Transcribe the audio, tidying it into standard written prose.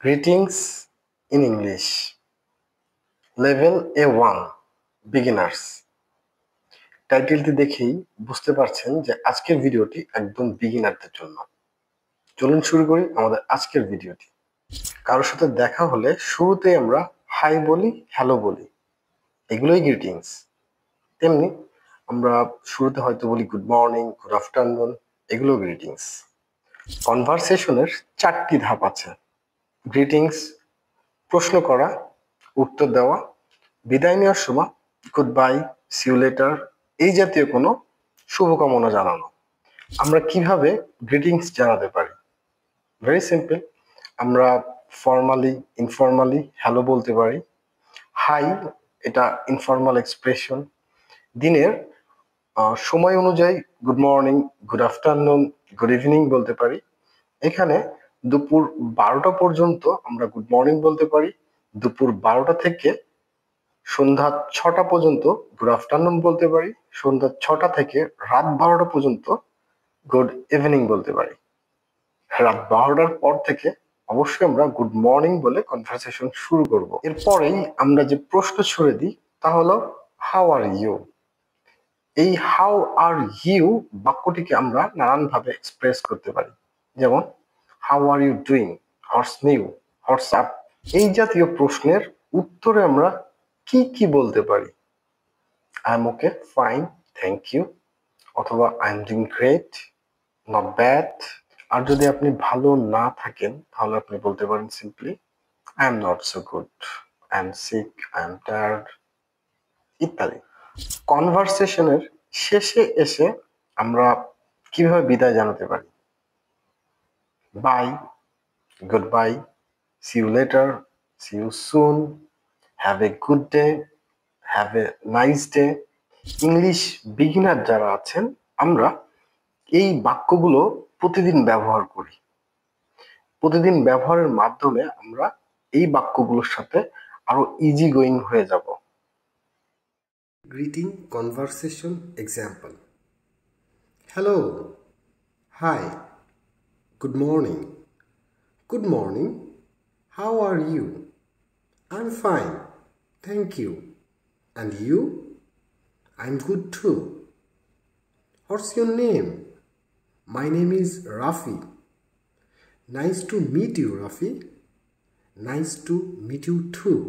Greetings in English. Level A1 Beginners. টাইটেলটি দেখেই বুঝতে পারছেন যে আজকের ভিডিওটি একদম বিগিনারদের জন্য। চলুন শুরু করি আমাদের আজকের ভিডিওটি। কারোর সাথে দেখা হলে শুরুতেই আমরা হাই বলি, হ্যালো বলি, এগুলোই গ্রিটিংস। তেমনি আমরা শুরুতে হয়তো বলি গুড মর্নিং, গুড আফটারনুন, এগুলো গ্রিটিংস। কনভারসেশনের 4টি ধাপ আছে: গ্রিটিংস, প্রশ্ন করা, উত্তর দেওয়া, বিদায় নেওয়ার সময় goodbye, see you later, এই জাতীয় কোনো শুভকামনা জানানো। আমরা কিভাবে গ্রিটিংস জানাতে পারি? Very simple. আমরা ফর্মালি, ইনফর্মালি হ্যালো বলতে পারি। হাই, এটা ইনফর্মাল এক্সপ্রেশন। দিনের সময় অনুযায়ী good morning, good afternoon, good evening বলতে পারি। এখানে দুপুর 12টা পর্যন্ত আমরা গুড মর্নিং বলতে পারি। দুপুর 12টা থেকে সন্ধ্যা 6টা পর্যন্ত গুড আফটারনুন বলতে পারি। সন্ধ্যা 6টা থেকে রাত 12টা পর্যন্ত গুড ইভিনিং বলতে পারি। রাত 12টার পর থেকে অবশ্যই আমরা গুড মর্নিং বলে কনভারসেশন শুরু করব। এরপরেই আমরা যে প্রশ্ন ছুড়ে দিই তা হলো হাউ আর ইউ। এই হাউ আর ইউ বাক্যটিকে আমরা নানানভাবে এক্সপ্রেস করতে পারি। যেমন how are you doing, what's new, what's up. এই জাতীয় প্রশ্নের উত্তরে আমরা কি কি বলতে পারি? I am okay, fine, thank you, অথবা I am doing great, not bad. আর যদি আপনি ভালো না থাকেন তাহলে আপনি বলতে পারেন simply I am not so good, I am sick, I am tired ইত্যাদি। কনভারসেশনের শেষে এসে আমরা কিভাবে বিদায় জানাতে পারি? Bye, goodbye, see you later, see you soon, have a good day, have a nice day. English beginner যারা আছেন, আমরা এই বাক্যগুলো প্রতিদিন ব্যবহার করি। প্রতিদিন ব্যবহারের মাধ্যমে আমরা এই বাক্যগুলোর সাথে আরো ইজি গোয়িং হয়ে যাব। Greeting conversation example: hello, hi, good morning, good morning, how are you, I am fine, thank you, and you? I'm good too. What's your name? My name is Rafi. Nice to meet you, Rafi. Nice to meet you too.